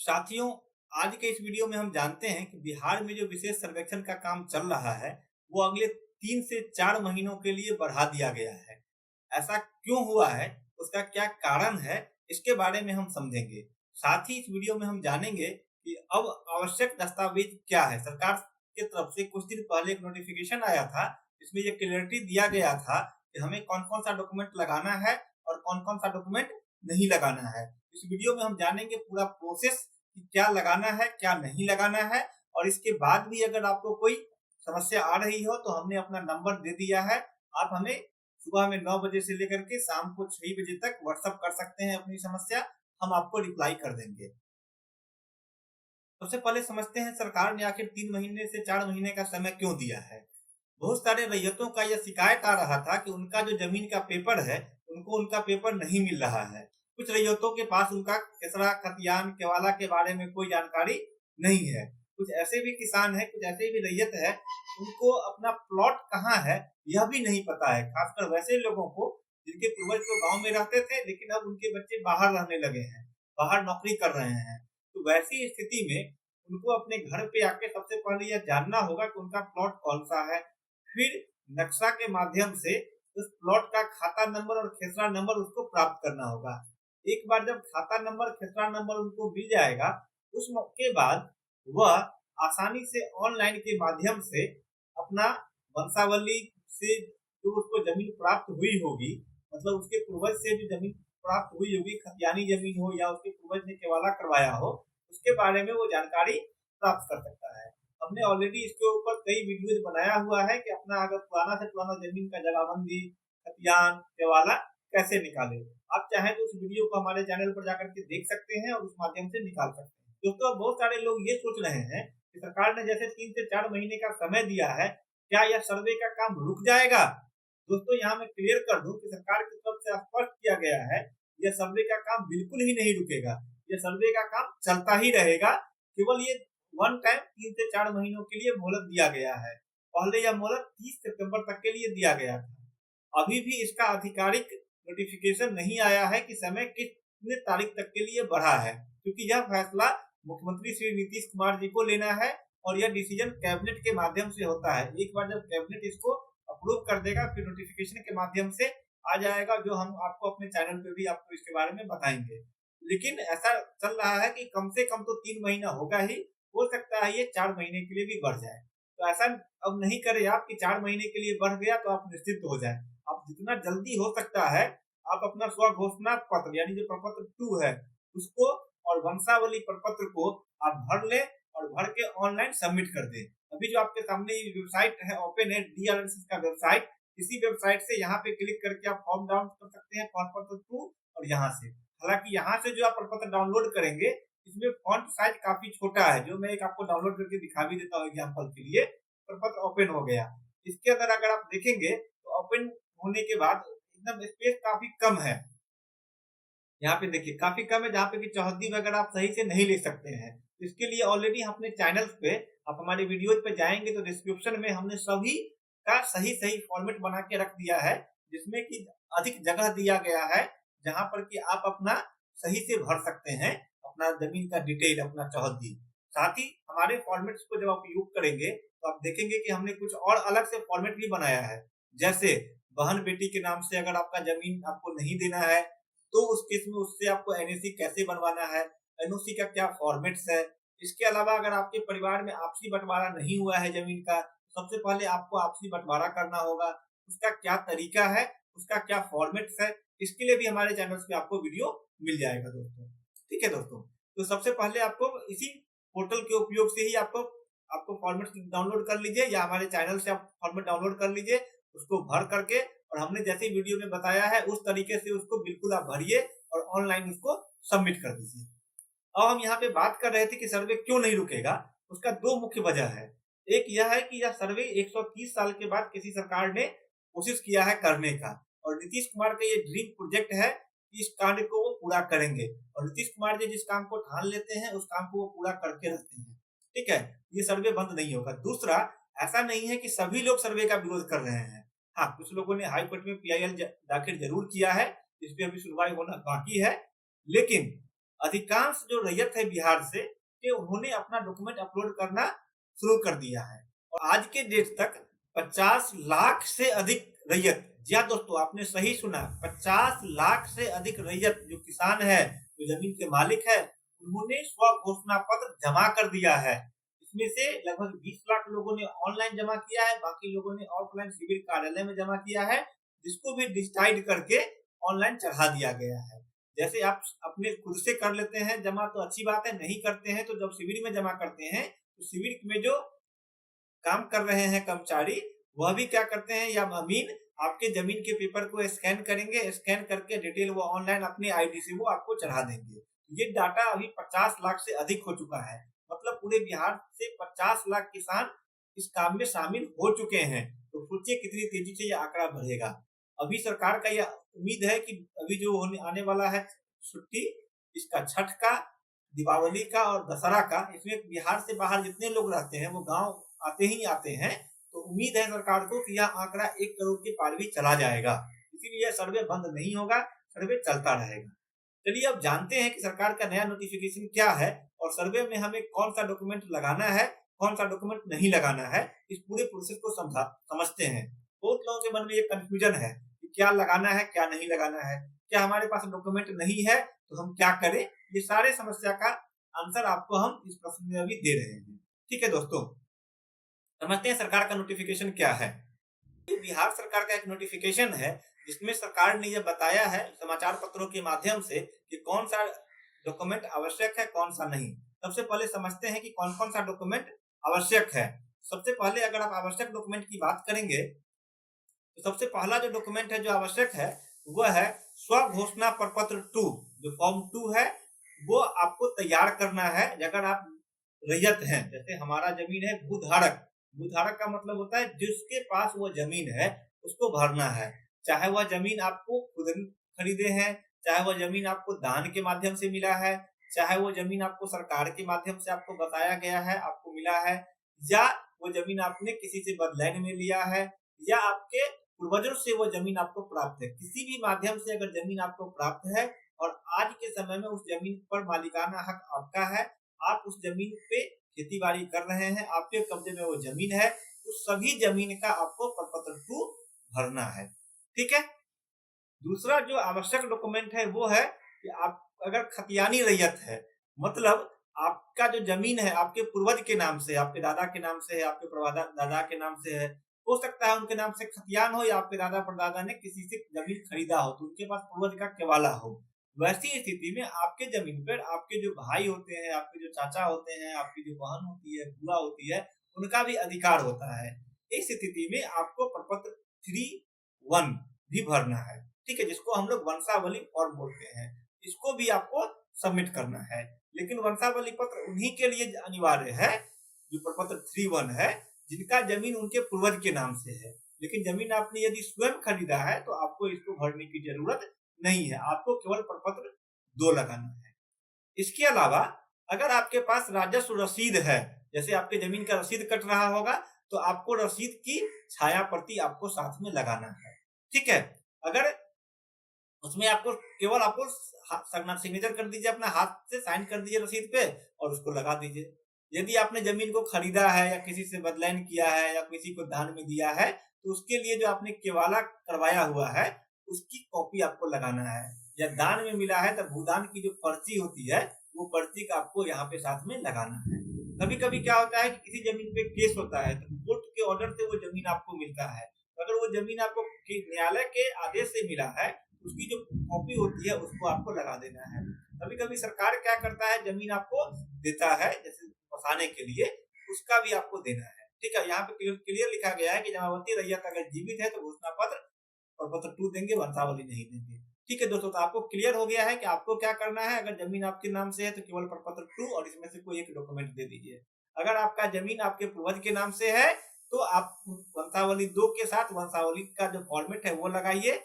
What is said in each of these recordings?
साथियों, आज के इस वीडियो में हम जानते हैं कि बिहार में जो विशेष सर्वेक्षण का काम चल रहा है, वो अगले 3 से 4 महीनों के लिए बढ़ा दिया गया है। ऐसा क्यों हुआ है, उसका क्या कारण है, इसके बारे में हम समझेंगे। साथ ही इस वीडियो में हम जानेंगे कि अब आवश्यक दस्तावेज क्या है। सरकार की तरफ से कुछ दिन पहले एक नोटिफिकेशन आया था, इसमें ये क्लैरिटी दिया गया था कि हमें कौन-कौन सा डॉक्यूमेंट लगाना है और कौन-कौन सा डॉक्यूमेंट नहीं लगाना है। इस वीडियो में हम जानेंगे पूरा प्रोसेस कि क्या लगाना है, क्या नहीं लगाना है और इसके बाद भी अगर आपको कोई समस्या आ रही हो तो हमने अपना नंबर दे दिया है। आप हमें सुबह में 9 बजे से लेकर के शाम को 6 बजे तक व्हाट्सएप कर सकते हैं अपनी समस्या, हम आपको रिप्लाई कर देंगे। सबसे पहले समझते हैं सरकार ने आखिर 3 महीने से 4 महीने का समय क्यों दिया है। बहुत सारे रैयतों का यह शिकायत आ रहा था कि उनका जो जमीन का पेपर है, उनको उनका पेपर नहीं मिल रहा है। कुछ रैयतों के पास उनका खेसरा, खतियान, केवाला के बारे में कोई जानकारी नहीं है। कुछ ऐसे भी किसान हैं, कुछ ऐसे भी रैयत है, उनको अपना प्लॉट कहाँ है, यह भी नहीं पता है। खासकर वैसे लोगों को जिनके पूर्वज तो गाँव में रहते थे, लेकिन अब उनके बच्चे बाहर रहने लगे हैं, बाहर नौकरी कर रहे हैं। तो वैसी स्थिति में उनको अपने घर पे आके सबसे पहले यह जानना होगा कि उनका प्लॉट कौन-सा है। फिर नक्शा के माध्यम से उस प्लॉट का खाता नंबर और खेसरा नंबर उसको प्राप्त करना होगा। एक बार जब खाता नंबर, खेसरा नंबर उनको मिल जाएगा, उस के बाद वह आसानी से ऑनलाइन के माध्यम से अपना वंशावली से जो उसको जमीन प्राप्त हुई होगी, मतलब उसके पूर्वज से जो जमीन प्राप्त हुई होगी, खतियानी जमीन हो या उसके पूर्वज ने केवाला करवाया हो, उसके बारे में वो जानकारी प्राप्त कर सकता है। हमने ऑलरेडी इसके ऊपर कई वीडियोज बनाया हुआ है कि अपना अगर पुराना से पुराना जमीन का जगहबंदी, खतियान, केवाला कैसे निकाले। आप चाहें तो उस वीडियो को हमारे चैनल पर जाकर के देख सकते हैं और उस माध्यम से निकाल सकते हैं। दोस्तों, अब बहुत सारे लोग ये सोच रहे हैं कि सरकार ने जैसे 3 से 4 महीने का समय दिया है, क्या यह सर्वे का काम रुक जाएगा? दोस्तों, यहाँ मैं क्लियर कर दूं कि सरकार की तरफ से स्पष्ट किया गया है, यह सर्वे का काम बिल्कुल ही नहीं रुकेगा। यह सर्वे का काम चलता ही रहेगा। केवल ये वन टाइम 3 से 4 महीनों के लिए मोहलत दिया गया है। पहले यह मोहलत 30 सितंबर तक के लिए दिया गया था। अभी भी इसका आधिकारिक नोटिफिकेशन नहीं आया है कि समय कितने तारीख तक के लिए बढ़ा है, क्योंकि यह फैसला मुख्यमंत्री श्री नीतीश कुमार जी को लेना है और यह डिसीजन कैबिनेट के माध्यम से होता है। एक बार जब कैबिनेट इसको अप्रूव कर देगा, फिर नोटिफिकेशन के माध्यम से आ जाएगा, जो हम आपको अपने चैनल पे भी आपको इसके बारे में बताएंगे। लेकिन ऐसा चल रहा है कि कम से कम तो 3 महीना होगा ही, हो सकता है ये 4 महीने के लिए भी बढ़ जाए। तो ऐसा अब नहीं करें आप कि 4 महीने के लिए बढ़ गया तो आप निश्चिंत हो जाएं। आप जितना जल्दी हो सकता है आप अपना स्व घोषणा पत्र यानी जो प्रपत्र 2 है उसको और वंशावली प्रपत्र को आप भर लें और भर के ऑनलाइन सबमिट कर दें। अभी जो आपके सामने ये वेबसाइट है ओपन है, डीआरएसएस का वेबसाइट, इसी वेबसाइट से यहाँ पे क्लिक करके आप फॉर्म डाउनलोड कर सकते हैं, प्रपत्र 2, और यहाँ से। हालांकि यहाँ से जो आप प्रपत्र डाउनलोड करेंगे, इसमें फॉन्ट साइज काफी छोटा है, जो मैं एक आपको डाउनलोड करके दिखा भी देता हूँ एग्जांपल के लिए। प्रपत्र ओपन हो गया। इसके अंदर अगर आप देखेंगे तो ओपन होने के बाद एकदम स्पेस काफी कम है। यहाँ पे देखिए काफी कम है, जहाँ पे कि चौहद्दी वगैरह आप सही से नहीं लिख सकते हैं। इसके लिए ऑलरेडी अपने चैनल पे आप हमारे वीडियोज पे जाएंगे तो डिस्क्रिप्शन में हमने सभी का सही सही फॉर्मेट बना के रख दिया है, जिसमें कि अधिक जगह दिया गया है जहां पर कि आप अपना सही से भर सकते हैं अपना जमीन का डिटेल, अपना चौहद्दी। साथ ही हमारे फॉर्मेट्स को जब आप यूज करेंगे तो आप देखेंगे कि हमने कुछ और अलग से फॉर्मेट भी बनाया है। जैसे बहन बेटी के नाम से अगर आपका जमीन आपको नहीं देना है तो उस केस में उससे आपको एनओसी कैसे बनवाना है, एनओसी का क्या फॉर्मेट्स है। इसके अलावा अगर आपके परिवार में आपसी बंटवारा नहीं हुआ है जमीन का, सबसे पहले आपको आपसी बंटवारा करना होगा, उसका क्या तरीका है, उसका क्या फॉर्मेट्स है, इसके लिए भी हमारे चैनल्स पे आपको वीडियो मिल जाएगा दोस्तों। ठीक है दोस्तों, तो सबसे पहले आपको इसी पोर्टल के उपयोग से ही आपको आपको फॉर्मेट डाउनलोड कर लीजिए या हमारे चैनल से आप फॉर्मेट डाउनलोड कर लीजिए, उसको भर करके और हमने जैसे वीडियो में बताया है उस तरीके से उसको बिल्कुल आप भरिए और ऑनलाइन उसको सबमिट कर दीजिए। अब हम यहाँ पे बात कर रहे थे कि सर्वे क्यों नहीं रुकेगा। उसका 2 मुख्य वजह है। एक यह है कि यह सर्वे 130 साल के बाद किसी सरकार ने कोशिश किया है करने का, और नीतीश कुमार का ये ड्रीम प्रोजेक्ट है कि इस कार्य को वो पूरा करेंगे, और नीतीश कुमार जी जिस काम को ठान लेते हैं उस काम को वो पूरा करके रहते हैं। ठीक है, ये सर्वे बंद नहीं होगा। दूसरा, ऐसा नहीं है कि सभी लोग सर्वे का विरोध कर रहे हैं। हाँ, कुछ लोगों ने हाई कोर्ट में पीआईएल दाखिल जरूर किया है, इस पे अभी सुनवाई होना बाकी है। लेकिन अधिकांश जो रैयत है बिहार से कि उन्होंने अपना डॉक्यूमेंट अपलोड करना शुरू कर दिया है और आज के डेट तक 50 लाख से अधिक रैयत, जी हाँ दोस्तों आपने सही सुना, 50 लाख से अधिक रैयत जो किसान है, जो जमीन के मालिक है, उन्होंने स्व घोषणा पत्र जमा कर दिया है। इसमें से लगभग 20 लाख लोगों ने ऑनलाइन जमा किया है, बाकी लोगों ने ऑफलाइन सिविल कार्यालय में जमा किया है, जिसको भी डिजिटाइज करके ऑनलाइन चढ़ा दिया गया है। जैसे आप अपने खुद से कर लेते हैं जमा तो अच्छी बात है, नहीं करते हैं तो जब शिविर में जमा करते हैं तो शिविर में जो काम कर रहे हैं कर्मचारी वह भी क्या करते हैं या अमीन आपके जमीन के पेपर को स्कैन करेंगे, स्कैन करके डिटेल वो ऑनलाइन अपनी आईडी से वो आपको चढ़ा देंगे। ये डाटा अभी 50 लाख से अधिक हो चुका है, मतलब पूरे बिहार से 50 लाख किसान इस काम में शामिल हो चुके हैं। तो सोचिए कितनी तेजी से यह आंकड़ा बढ़ेगा। अभी सरकार का यह उम्मीद है कि अभी जो होने आने वाला है छुट्टी, इसका छठ का, दीपावली का और दशहरा का, इसमें बिहार से बाहर जितने लोग रहते हैं वो गांव आते ही आते हैं। तो उम्मीद है सरकार को कि यह आंकड़ा 1 करोड़ के पार भी चला जाएगा, इसीलिए सर्वे बंद नहीं होगा, सर्वे चलता रहेगा। चलिए अब जानते हैं कि सरकार का नया नोटिफिकेशन क्या है और सर्वे में हमें कौन सा डॉक्यूमेंट लगाना है, कौन सा डॉक्यूमेंट नहीं लगाना है, इस पूरे प्रोसेस को समझते हैं। बहुत लोगों के मन में ये कंफ्यूजन है कि क्या लगाना है क्या नहीं लगाना है, क्या हमारे पास डॉक्यूमेंट नहीं है तो हम क्या करें। ये सारे समस्या का आंसर आपको हम इस प्रश्न में अभी दे रहे हैं। ठीक है दोस्तों, समझते हैं सरकार का नोटिफिकेशन क्या है। बिहार सरकार का एक नोटिफिकेशन है जिसमें सरकार ने यह बताया है समाचार पत्रों के माध्यम से कि कौन सा डॉक्यूमेंट आवश्यक है कौन सा नहीं। सबसे पहले समझते हैं कि कौन कौन सा डॉक्यूमेंट आवश्यक है। सबसे पहले अगर आप आवश्यक डॉक्यूमेंट की बात करेंगे तो सबसे पहला जो डॉक्यूमेंट है जो आवश्यक है वह है स्व घोषणा प्रपत्र 2, जो फॉर्म 2 है वो आपको तैयार करना है। अगर आप रैयत हैं, जैसे हमारा जमीन है भूधारक, भूधारक का मतलब होता है जिसके पास वो जमीन है उसको भरना है, चाहे वह जमीन आपको खुद खरीदे हैं, चाहे वह जमीन आपको दान के माध्यम से मिला है, चाहे वो जमीन आपको सरकार के माध्यम से आपको बताया गया है आपको मिला है, या वो जमीन आपने किसी से बदलैन में लिया है, या आपके पूर्वजों से वो जमीन आपको प्राप्त है। किसी भी माध्यम से अगर जमीन आपको प्राप्त है और आज के समय में उस जमीन पर मालिकाना हक आपका है, आप उस जमीन पे खेती बाड़ी कर रहे हैं, आपके कब्जे में वो जमीन है, उस सभी जमीन का आपको प्रपत्र 2 भरना है। ठीक है। दूसरा जो आवश्यक डॉक्यूमेंट है वो है कि आप अगर खतियानी रैयत है, मतलब आपका जो जमीन है आपके पूर्वज के नाम से, आपके दादा के नाम से है, आपके दादा के नाम से है, हो सकता है उनके नाम से खतियान हो या आपके दादा परदादा ने किसी से जमीन खरीदा हो तो उनके पास पूर्वज का केवाला हो। वैसी स्थिति में आपके जमीन पर आपके जो भाई होते हैं, आपके जो चाचा होते हैं, आपकी जो बहन होती है, बुआ होती है, उनका भी अधिकार होता है। इस स्थिति में आपको प्रपत्र 3(1) भी भरना है। ठीक है, जिसको हम लोग वंशावली फॉर्म बोलते हैं, इसको भी आपको सबमिट करना है। लेकिन वंशावली पत्र उन्हीं के लिए अनिवार्य है जो प्रपत्र 3(1) है, जिनका जमीन उनके पूर्वज के नाम से है। लेकिन जमीन आपने यदि स्वयं खरीदा है तो आपको इसको भरने की जरूरत नहीं है, आपको केवल प्रपत्र 2 लगाना है। इसके अलावा अगर आपके पास राजस्व रसीद है, जैसे आपके जमीन का रसीद कट रहा होगा तो आपको रसीद की छाया प्रति आपको साथ में लगाना है। ठीक है, अगर उसमें आपको केवल आपको सिग्नेचर कर दीजिए, अपना हाथ से साइन कर दीजिए रसीद पे और उसको लगा दीजिए। यदि आपने जमीन को खरीदा है या किसी से बदलैन किया है या किसी को दान में दिया है तो उसके लिए जो आपने केवाला करवाया हुआ है उसकी कॉपी आपको लगाना है। या दान में मिला है तो भूदान की जो पर्ची होती है वो पर्ची का आपको यहाँ पे साथ में लगाना है। कभी कभी क्या होता है कि किसी जमीन पे केस होता है तो कोर्ट के ऑर्डर से वो जमीन आपको मिलता है, अगर वो जमीन आपको न्यायालय के आदेश से मिला है उसकी जो कॉपी होती है उसको आपको लगा देना है। कभी कभी सरकार क्या करता है जमीन आपको देता है जैसे बसाने के लिए, उसका भी आपको देना है। ठीक है, यहाँ पे क्लियर लिखा गया है कि जमावती रैयत अगर जीवित है तो घोषणा पत्र और प्रपत्र 2 देंगे, वंशावली नहीं देंगे। ठीक है दोस्तों, तो आपको क्लियर हो गया है कि आपको क्या करना है। अगर जमीन आपके नाम से है तो केवल प्रपत्र 2 और इसमें से कोई एक डॉक्यूमेंट दे दीजिए। अगर आपका जमीन आपके पूर्वज के नाम से है तो आप वंशावली 2 के साथ वंशावली का जो फॉर्मेट है वो लगाइए।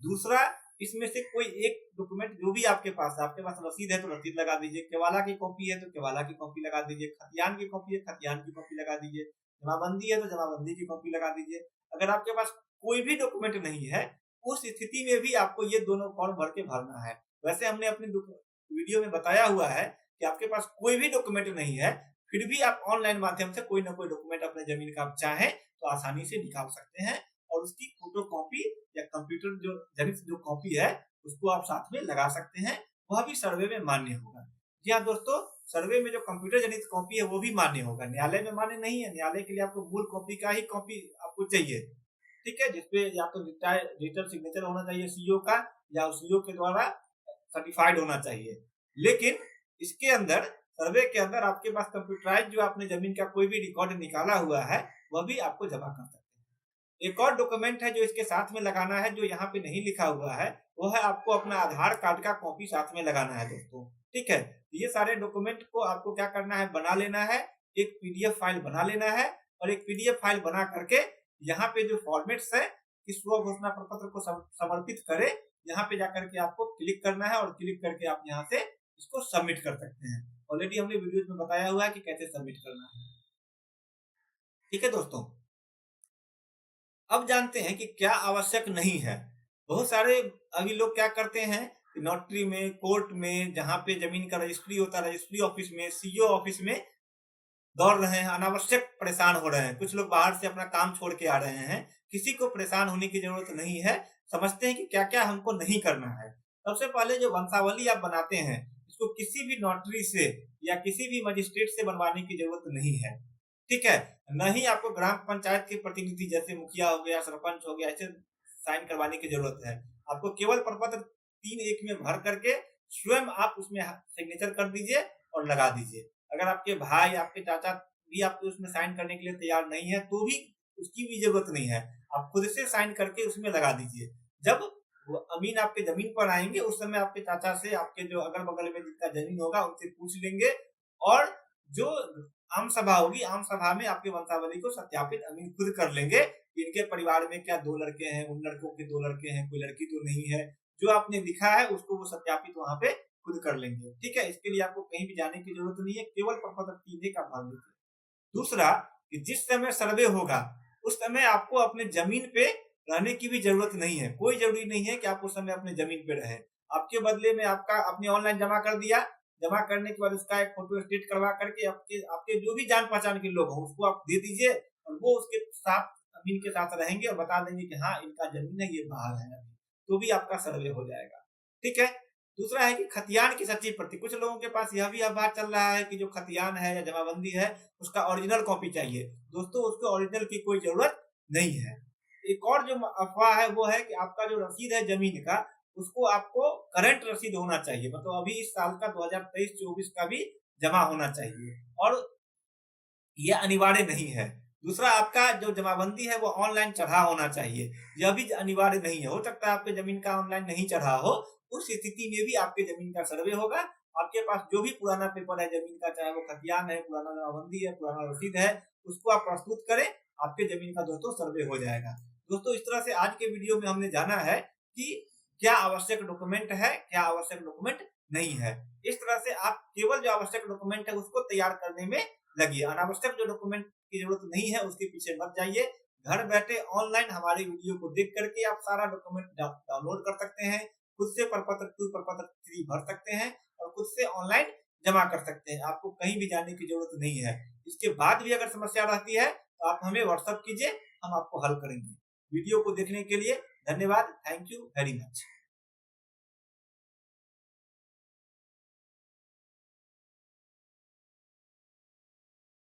दूसरा, इसमें से कोई एक डॉक्यूमेंट जो भी आपके पास है, आपके पास रसीद है तो रसीद लगा दीजिए, केवाला की कॉपी है तो केवाला की कॉपी लगा दीजिए, खतियान की कॉपी है खतियान की कॉपी लगा दीजिए, जमाबंदी है तो जमाबंदी की कॉपी लगा दीजिए। अगर आपके पास कोई भी डॉक्यूमेंट नहीं है उस स्थिति में भी आपको ये दोनों फॉर्म भर के भरना है। वैसे हमने अपनी वीडियो में बताया हुआ है कि आपके पास कोई भी डॉक्यूमेंट नहीं है, फिर भी आप ऑनलाइन माध्यम से कोई ना कोई डॉक्यूमेंट अपने जमीन का आप चाहें तो आसानी से निकाल सकते हैं और उसकी फोटो कॉपी या कंप्यूटर जो जनित जो कॉपी है उसको आप साथ में लगा सकते हैं, वह भी सर्वे में मान्य होगा। जी हाँ दोस्तों, सर्वे में जो कंप्यूटर जनित कॉपी है वो भी मान्य होगा, न्यायालय में मान्य नहीं है। न्यायालय के लिए आपको मूल कॉपी का ही कॉपी आपको चाहिए, ठीक है, जिसपे या तो डिजिटल सिग्नेचर होना चाहिए सीईओ का या सीईओ के द्वारा सर्टिफाइड होना चाहिए। लेकिन इसके अंदर सर्वे के अंदर आपके पास कंप्यूटराइज जो आपने जमीन का कोई भी रिकॉर्ड निकाला हुआ है वह भी आपको जमा कर सकते हैं। एक और डॉक्यूमेंट है जो इसके साथ में लगाना है, जो यहाँ पे नहीं लिखा हुआ है, वो है आपको अपना आधार कार्ड का कॉपी साथ में लगाना है दोस्तों, ठीक है। ये सारे डॉक्यूमेंट को आपको क्या करना है, बना लेना है, एक पीडीएफ फाइल बना लेना है और एक पीडीएफ फाइल बना करके यहाँ पे जो फॉर्मेट्स है कि स्व घोषणा प्रपत्र को समर्पित करे, यहाँ पे जाकर के आपको क्लिक करना है और क्लिक करके आप यहाँ से इसको सबमिट कर सकते हैं। ऑलरेडी हमने वीडियो में बताया हुआ है कि कैसे सबमिट करना है, ठीक है दोस्तों। अब जानते हैं कि क्या आवश्यक नहीं है। बहुत सारे अभी लोग क्या करते हैं, नोटरी में, कोर्ट में, जहाँ पे जमीन का रजिस्ट्री होता है, रजिस्ट्री ऑफिस में, सीईओ ऑफिस में दौड़ रहे हैं, अनावश्यक परेशान हो रहे हैं। कुछ लोग बाहर से अपना काम छोड़ के आ रहे हैं, किसी को परेशान होने की जरूरत नहीं है। समझते हैं कि क्या क्या हमको नहीं करना है। सबसे पहले जो वंशावली आप बनाते हैं, इसको किसी भी नोटरी से या किसी भी मजिस्ट्रेट से बनवाने की जरूरत नहीं है, ठीक है। न ही आपको ग्राम पंचायत के प्रतिनिधि जैसे मुखिया हो गया, सरपंच हो गया, ऐसे साइन करवाने की जरूरत है। आपको केवल प्रपत्र 3(1) में भर करके स्वयं आप उसमें सिग्नेचर कर दीजिए और लगा दीजिए। अगर आपके भाई, आपके चाचा भी आपके उसमें साइन करने के लिए तैयार नहीं है तो भी उसकी भी जरूरत नहीं है, आप खुद से साइन करके उसमें लगा दीजिए। जब वो अमीन आपके जमीन पर आएंगे उस समय आपके चाचा से, आपके जो अगल बगल में जिनका जमीन होगा उनसे पूछ लेंगे और जो आम सभा होगी, आम सभा में आपके वंशावली को सत्यापित अमीन खुद कर लेंगे। इनके परिवार में क्या 2 लड़के हैं, उन लड़कों के 2 लड़के हैं, कोई लड़की तो नहीं है। जो आपने लिखा है उसको वो सत्यापित वहां पे खुद कर लेंगे, ठीक है। इसके लिए आपको कहीं भी जाने की जरूरत नहीं है, केवल प्रपत्र 3(1) आप भर लीजिए। दूसरा कि जिस समय सर्वे होगा उस समय आपको अपने जमीन पे रहने की भी जरूरत नहीं है। कोई जरूरी नहीं है कि आप उस समय अपने जमीन पे रहें। आपके बदले में आपका आपने ऑनलाइन जमा कर दिया, जमा करने के बाद उसका एक फोटो स्टेट करवा करके आपके आपके जो भी जान पहचान के लोग हों उसको आप दे दीजिए और वो उसके साथ अमीन के साथ रहेंगे और बता देंगे कि हाँ इनका जमीन है, ये बाहर है अभी, तो भी आपका सर्वे हो जाएगा, ठीक है। दूसरा है कि खतियान की सच्ची प्रति। कुछ लोगों के पास यह भी अफवाह चल रहा है कि जो खतियान है या जमाबंदी है उसका ओरिजिनल कॉपी चाहिए। दोस्तों उसको ओरिजिनल की कोई जरूरत नहीं है। एक और जो अफवाह है वो है कि आपका जो रसीद है जमीन का उसको आपको करंट रसीद होना चाहिए, मतलब अभी इस साल का 2023-24 का भी जमा होना चाहिए और ये अनिवार्य नहीं है। दूसरा आपका जो जमाबंदी है वो ऑनलाइन चढ़ा होना चाहिए, यह भी अनिवार्य नहीं है। हो सकता है आपके जमीन का ऑनलाइन नहीं चढ़ा हो, उस स्थिति में भी आपके जमीन का सर्वे होगा। आपके पास जो भी पुराना पेपर है जमीन का, चाहे वो खतियान है, पुराना जमाबंदी है, पुराना रसीद है, उसको आप प्रस्तुत करें, आपके जमीन का दोस्तों सर्वे हो जाएगा। दोस्तों इस तरह से आज के वीडियो में हमने जाना है कि क्या आवश्यक डॉक्यूमेंट है, क्या आवश्यक डॉक्यूमेंट नहीं है। इस तरह से आप केवल जो आवश्यक डॉक्यूमेंट है उसको तैयार करने में लगिए। अनावश्यक जो डॉक्यूमेंट की जरूरत नहीं है उसके पीछे मत जाइए। घर बैठे ऑनलाइन हमारे वीडियो को देख करके आप सारा डॉक्यूमेंट डाउनलोड कर सकते हैं, खुद से प्रपत्र 2, प्रपत्र 3 भर सकते हैं और खुद से ऑनलाइन जमा कर सकते हैं। आपको कहीं भी जाने की जरूरत नहीं है। इसके बाद भी अगर समस्या रहती है तो आप हमें व्हाट्सएप कीजिए, हम आपको हल करेंगे। वीडियो को देखने के लिए धन्यवाद। Thank you very much.